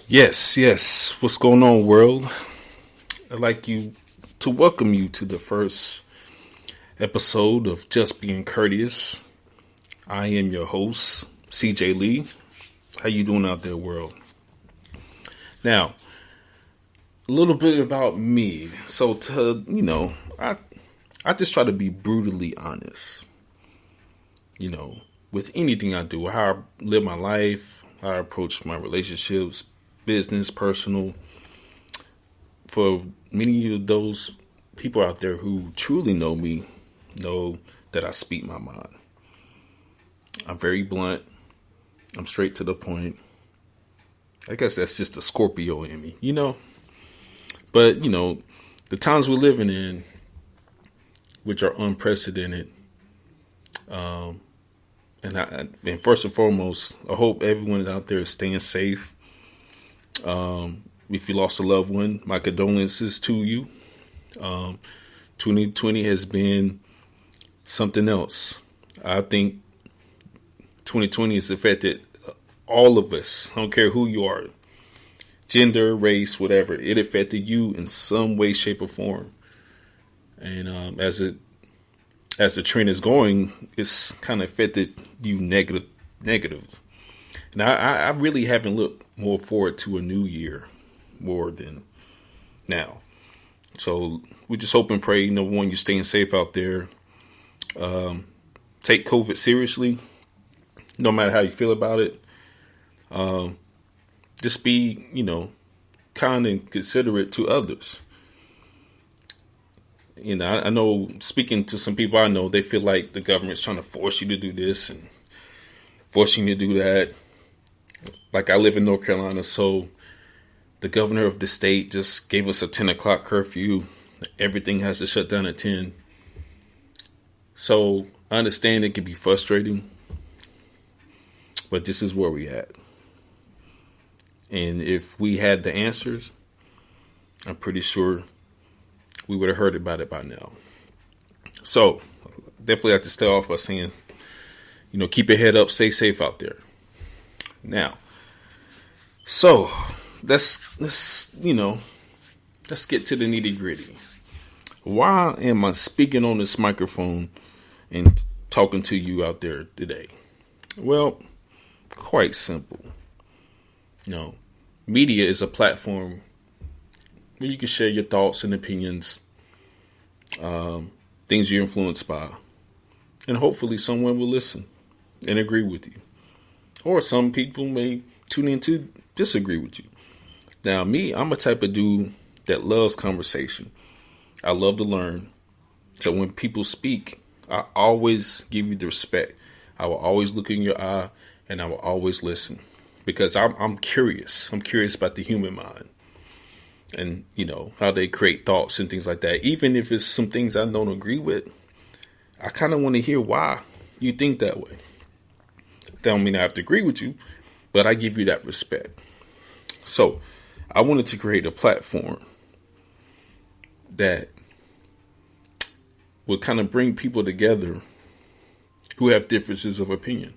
Yes. What's going on, world? I'd like you to welcome you to the first episode of Just Being Curteous. I am your host, CJ Lee. How you doing out there, world? Now, a little bit about me. So, I just try to be brutally honest. With anything I do, how I live my life, how I approach my relationships, business, personal. For many of those people out there who truly know me, know that I speak my mind. I'm very blunt. I'm straight to the point. I guess that's just a Scorpio in me. But, the times we're living in, which are unprecedented, and first and foremost, I hope everyone out there is staying safe. If you lost a loved one, my condolences to you. 2020 has been something else. I think 2020 has affected all of us. I don't care who you are, gender, race, whatever. It affected you in some way, shape, or form. And as the trend is going, it's kind of affected you negative. Now, I really haven't looked more forward to a new year more than now. So we just hope and pray, number one, you're staying safe out there. Take COVID seriously, no matter how you feel about it. Just be, kind and considerate to others. I know, speaking to some people I know, they feel like the government's trying to force you to do this and forcing you to do that. Like, I live in North Carolina, so the governor of the state just gave us a 10 o'clock curfew. Everything has to shut down at 10. So I understand it can be frustrating, but this is where we at. And if we had the answers, I'm pretty sure we would have heard about it by now. So definitely have to start off by saying, keep your head up, stay safe out there. Now, so let's get to the nitty gritty. Why am I speaking on this microphone and talking to you out there today? Well, quite simple. Media is a platform where you can share your thoughts and opinions, things you're influenced by, and hopefully someone will listen and agree with you. Or some people may tune in to disagree with you. Now, me, I'm a type of dude that loves conversation. I love to learn. So when people speak, I always give you the respect. I will always look in your eye and I will always listen because I'm curious. I'm curious about the human mind and, how they create thoughts and things like that. Even if it's some things I don't agree with, I kind of want to hear why you think that way. That don't mean I have to agree with you, but I give you that respect. So I wanted to create a platform that would kind of bring people together who have differences of opinion.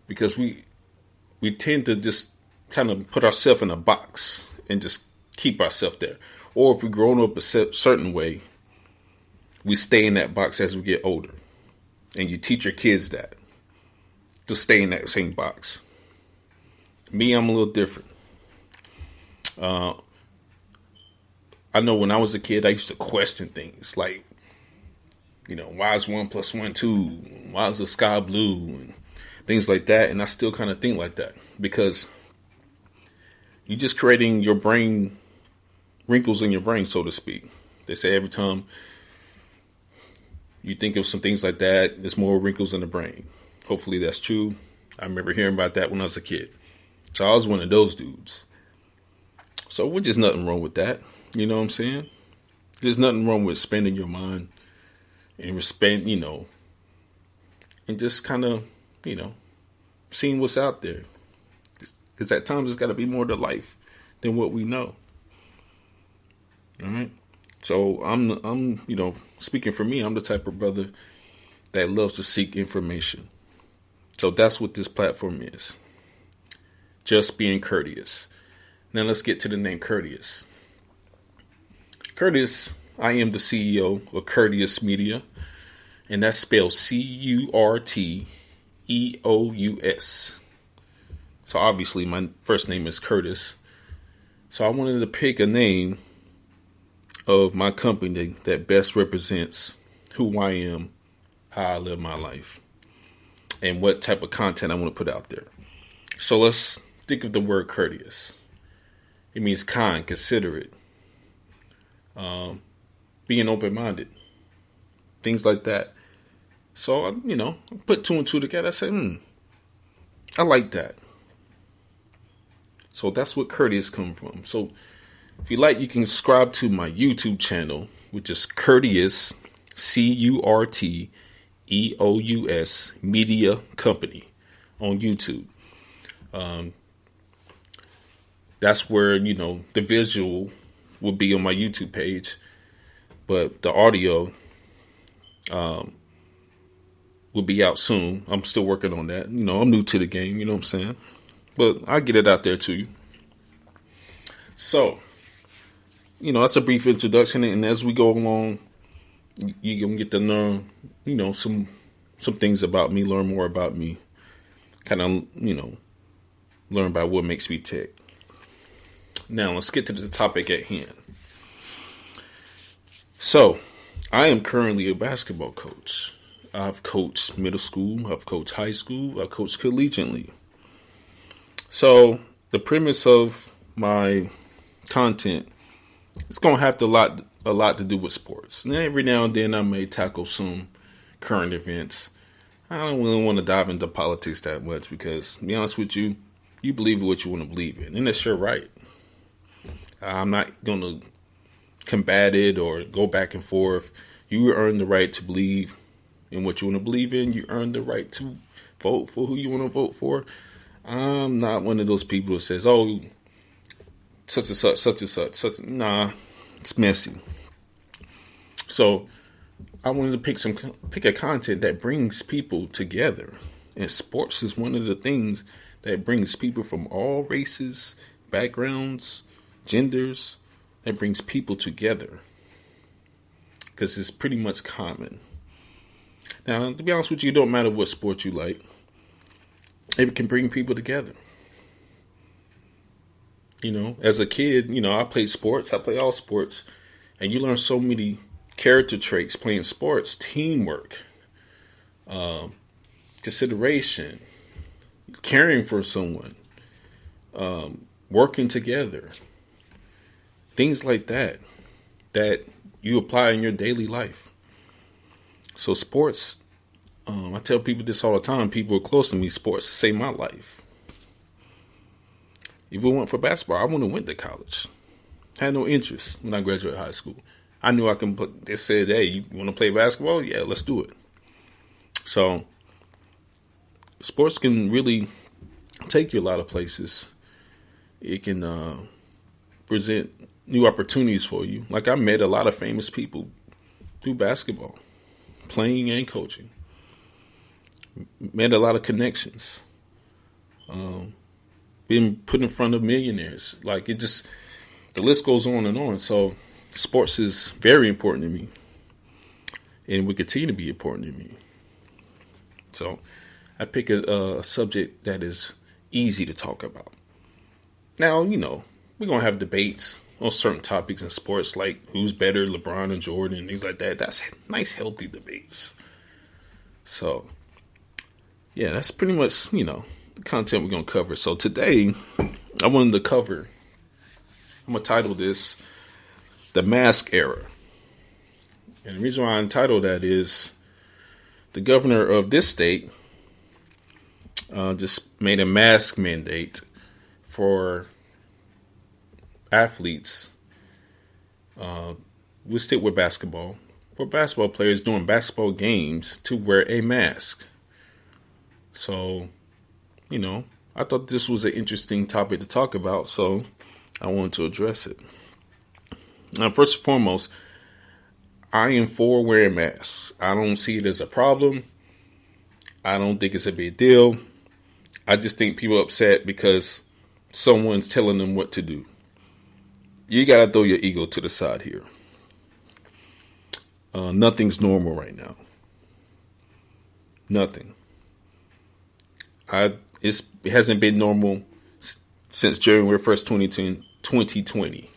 Because we tend to just kind of put ourselves in a box and just keep ourselves there. Or if we've grown up a certain way, we stay in that box as we get older. And you teach your kids that, to stay in that same box. Me, I'm a little different. I know when I was a kid, I used to question things like, why is 1 + 1 2? Why is the sky blue? And things like that. And I still kind of think like that because you're just creating your brain, wrinkles in your brain, so to speak. They say every time you think of some things like that, there's more wrinkles in the brain. Hopefully that's true. I remember hearing about that when I was a kid. So I was one of those dudes. So which is nothing wrong with that. You know what I'm saying? There's nothing wrong with spending your mind and and just kind of, seeing what's out there. Because at times it's got to be more to life than what we know. All right. So I'm speaking for me, I'm the type of brother that loves to seek information. So that's what this platform is. Just being courteous. Now let's get to the name Curteous. Curteous, I am the CEO of Curteous Media, and that's spelled Curteous. So obviously my first name is Curtis. So I wanted to pick a name of my company that best represents who I am, how I live my life, and what type of content I want to put out there. So let's think of the word courteous. It means kind, considerate, being open-minded, things like that. So, I put two and two together. I said, I like that. So that's what courteous comes from. So if you like, you can subscribe to my YouTube channel, which is Curteous, Curteous Media Company on YouTube. That's where, the visual will be on my YouTube page, but the audio will be out soon. I'm still working on that. I'm new to the game, you know what I'm saying? But I'll get it out there to you. So, that's a brief introduction. And as we go along, you're going to get to learn, some things about me, learn more about me. Kind of, learn about what makes me tick. Now, let's get to the topic at hand. So, I am currently a basketball coach. I've coached middle school, I've coached high school, I've coached collegiately. So, the premise of my content is going to have a lot to do with sports. And every now and then I may tackle some current events. I don't really want to dive into politics that much because, to be honest with you, you believe in what you want to believe in. And that's your right. I'm not going to combat it or go back and forth. You earn the right to believe in what you want to believe in. You earn the right to vote for who you want to vote for. I'm not one of those people who says, oh, such and such. Nah, it's messy. So I wanted to pick a content that brings people together. And sports is one of the things that brings people from all races, backgrounds, genders, that brings people together. Because it's pretty much common. Now, to be honest with you, it don't matter what sport you like. It can bring people together. As a kid, I played sports. I play all sports. And you learn so many character traits playing sports. Teamwork. Consideration. Caring for someone. Working together. Things like that you apply in your daily life. So sports, I tell people this all the time. People are close to me. Sports saved my life. If it weren't for basketball, I wouldn't have went to college. Had no interest when I graduated high school. I knew I can put. They said, "Hey, you want to play basketball? Yeah, let's do it." So, sports can really take you a lot of places. It can present new opportunities for you. Like I met a lot of famous people through basketball, playing and coaching. Made a lot of connections. Been put in front of millionaires. Like the list goes on and on. So sports is very important to me. And will continue to be important to me. So I pick a subject that is easy to talk about. Now, we're going to have debates on certain topics in sports, like who's better, LeBron and Jordan, things like that. That's nice, healthy debates. So, yeah, that's pretty much, the content we're going to cover. So today, I wanted to cover, I'm going to title this, The Mask Era. And the reason why I entitled that is the governor of this state just made a mask mandate for athletes. We'll stick with basketball. For basketball players doing basketball games to wear a mask. So, I thought this was an interesting topic to talk about, so I wanted to address it. Now, first and foremost, I am for wearing masks. I don't see it as a problem. I don't think it's a big deal. I just think people are upset because someone's telling them what to do. You got to throw your ego to the side here. Nothing's normal right now. Nothing. It hasn't been normal since January 1st, 2020.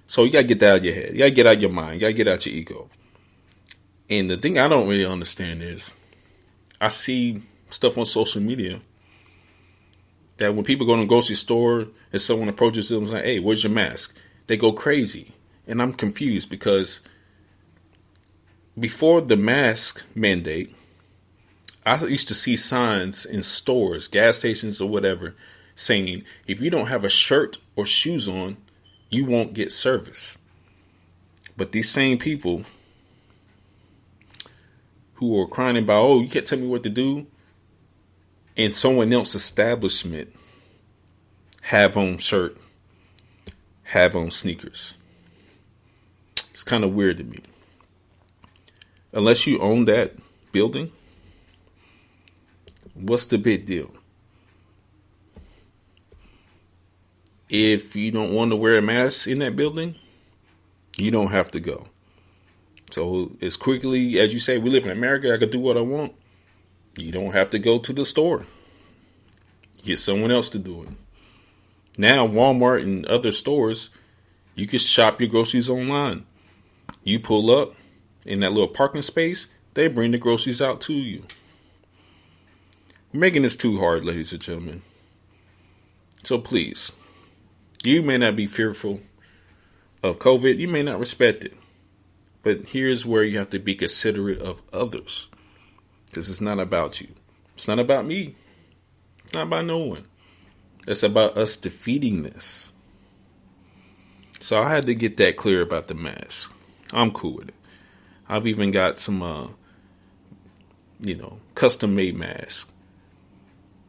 So you got to get that out of your head. You got to get out your mind. You got to get out your ego. And the thing I don't really understand is I see stuff on social media that when people go to a grocery store and someone approaches them and say, hey, where's your mask? They go crazy. And I'm confused because before the mask mandate, I used to see signs in stores, gas stations or whatever, saying if you don't have a shirt or shoes on, you won't get service. But these same people who are crying about, oh, you can't tell me what to do, and someone else's establishment have on shirt, have on sneakers. It's kind of weird to me. Unless you own that building, what's the big deal? If you don't want to wear a mask in that building, you don't have to go. So as quickly as you say, we live in America, I can do what I want. You don't have to go to the store. Get someone else to do it. Now, Walmart and other stores, you can shop your groceries online. You pull up in that little parking space, they bring the groceries out to you. We're making this too hard, ladies and gentlemen. So please, you may not be fearful of COVID. You may not respect it. But here's where you have to be considerate of others. Because it's not about you. It's not about me. It's not about no one. It's about us defeating this. So I had to get that clear about the mask. I'm cool with it. I've even got some, custom made masks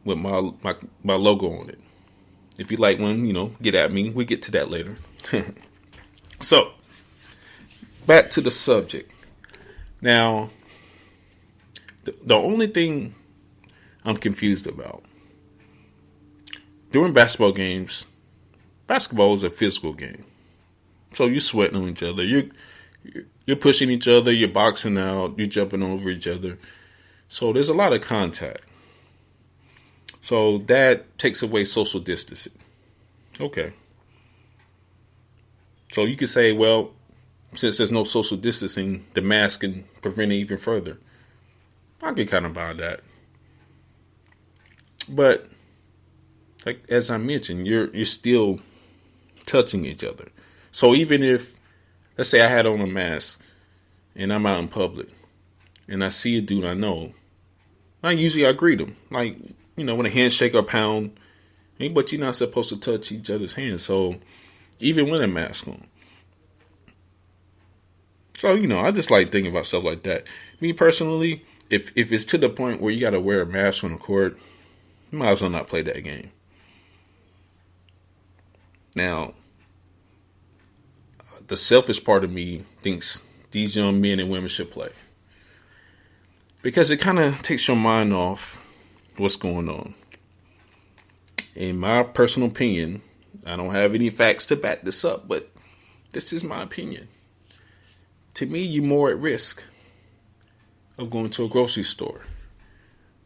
with my logo on it. If you like one, get at me. We'll get to that later. So, back to the subject. Now, the only thing I'm confused about, during basketball games, basketball is a physical game. So you're sweating on each other. You're pushing each other. You're boxing out. You're jumping over each other. So there's a lot of contact. So that takes away social distancing. Okay. So you could say, well, since there's no social distancing, the mask can prevent it even further. I can kind of buy that. But like as I mentioned, you're still touching each other. So even if, let's say I had on a mask and I'm out in public and I see a dude I know, I greet him. Like, with a handshake or pound, but you're not supposed to touch each other's hands. So even with a mask on. So, I just like thinking about stuff like that. Me personally, if it's to the point where you got to wear a mask on the court, you might as well not play that game. Now, the selfish part of me thinks these young men and women should play. Because it kind of takes your mind off what's going on. In my personal opinion, I don't have any facts to back this up, but this is my opinion. To me, you're more at risk of going to a grocery store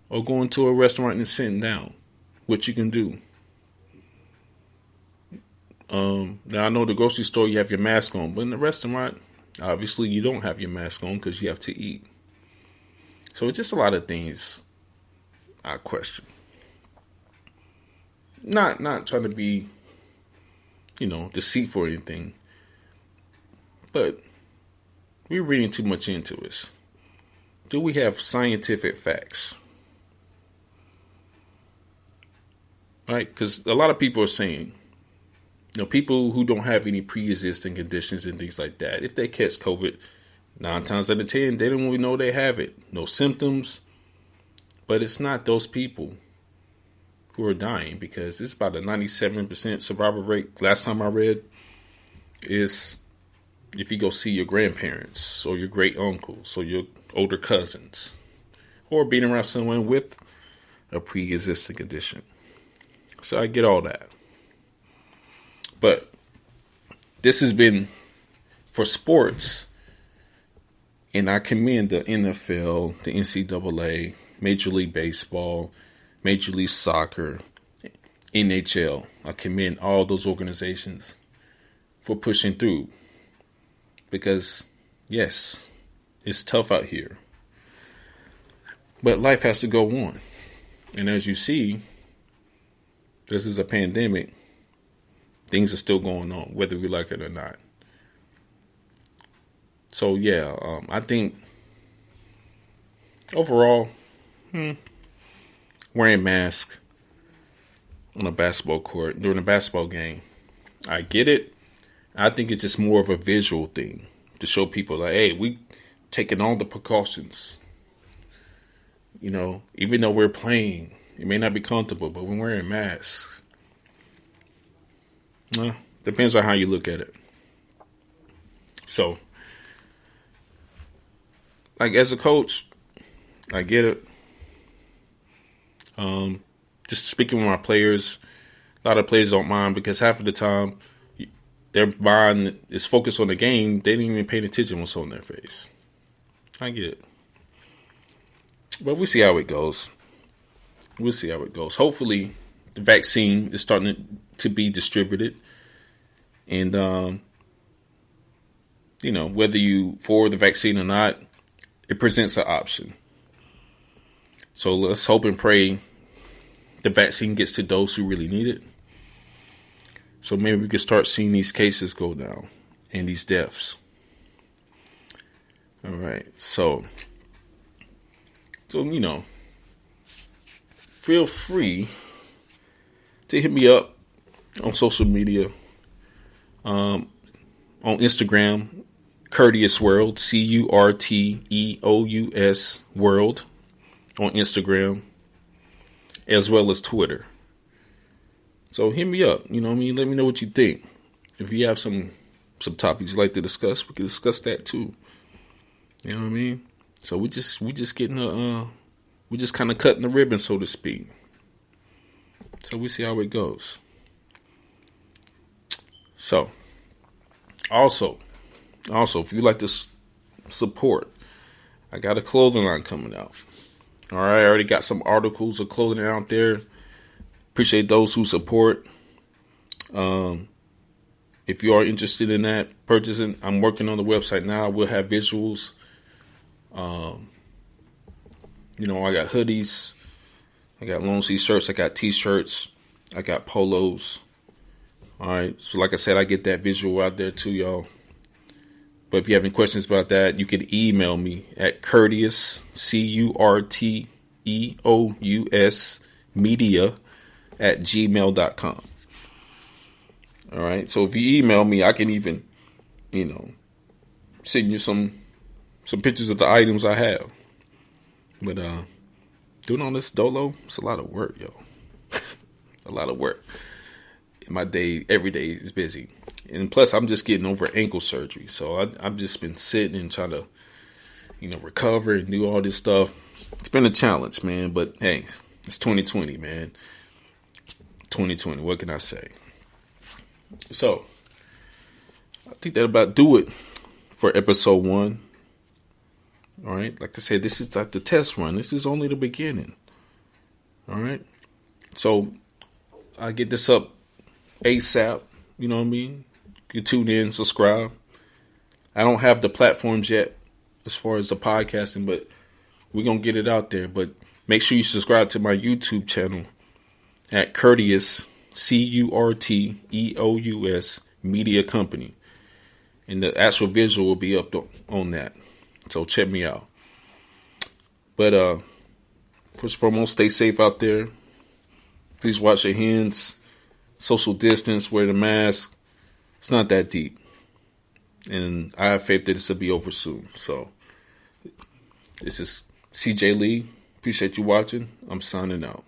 or going to a restaurant and sitting down, which you can do. Now, I know the grocery store, you have your mask on, but in the restaurant, obviously you don't have your mask on because you have to eat. So it's just a lot of things I question. Not trying to be, deceitful or anything, but we're reading too much into this. Do we have scientific facts? Right? Because a lot of people are saying, people who don't have any pre-existing conditions and things like that, if they catch COVID, 9 times out of 10, they don't even know they have it. No symptoms. But it's not those people who are dying, because it's about a 97% survival rate. Last time I read is if you go see your grandparents or your great uncles or your older cousins, or being around someone with a pre-existing condition. So I get all that. But this has been for sports, and I commend the NFL, the NCAA, Major League Baseball, Major League Soccer, NHL. I commend all those organizations for pushing through. Because, yes, it's tough out here. But life has to go on. And as you see, this is a pandemic. Things are still going on, whether we like it or not. So, yeah, I think overall, wearing masks on a basketball court during a basketball game, I get it. I think it's just more of a visual thing to show people like, hey, we taking all the precautions. You know, even though we're playing, it may not be comfortable, but we're wearing masks. Well, depends on how you look at it. So, like as a coach, I get it. Just speaking with my players, a lot of players don't mind because half of the time their mind is focused on the game. They didn't even pay attention to what's on their face. I get it. But we'll see how it goes. We'll see how it goes. Hopefully, the vaccine is starting to be distributed. And, you know, whether you for the vaccine or not, it presents an option. So let's hope and pray the vaccine gets to those who really need it. So maybe we can start seeing these cases go down and these deaths. All right. So, you know, feel free to hit me up on social media, on Instagram, Curteous World, Curteous World on Instagram, as well as Twitter. So hit me up, you know what I mean? Let me know what you think. If you have some topics you'd like to discuss, we can discuss that too. You know what I mean? So we just getting we just kind of cutting the ribbon, so to speak. So we see how it goes. So also, if you like to support, I got a clothing line coming out. All right, I already got some articles of clothing out there. Appreciate those who support. If you are interested in that, purchasing, I'm working on the website now. We'll have visuals. You know, I got hoodies. I got long sleeve shirts. I got t-shirts. I got polos. All right. So like I said, I get that visual out there too, y'all. But if you have any questions about that, you can email me at Curteous, Curteous media @gmail.com. All right. So if you email me, I can even, you know, send you some pictures of the items I have. But doing all this dolo, it's a lot of work, yo. A lot of work. My day, every day is busy. And plus, I'm just getting over ankle surgery. So I've just been sitting and trying to, you know, recover and do all this stuff. It's been a challenge, man. But hey, it's 2020, man. 2020, what can I say? So, I think that about do it for episode 1. All right. Like I said, this is like the test run. This is only the beginning. All right. So, I get this up ASAP. You know what I mean? You tune in, subscribe. I don't have the platforms yet as far as the podcasting, but we're going to get it out there. But make sure you subscribe to my YouTube channel at Curteous, Curteous Media Company. And the actual visual will be up on that. So check me out. But first and foremost, stay safe out there. Please wash your hands. Social distance, wear the mask. It's not that deep. And I have faith that this will be over soon. So this is CJ Lee. Appreciate you watching. I'm signing out.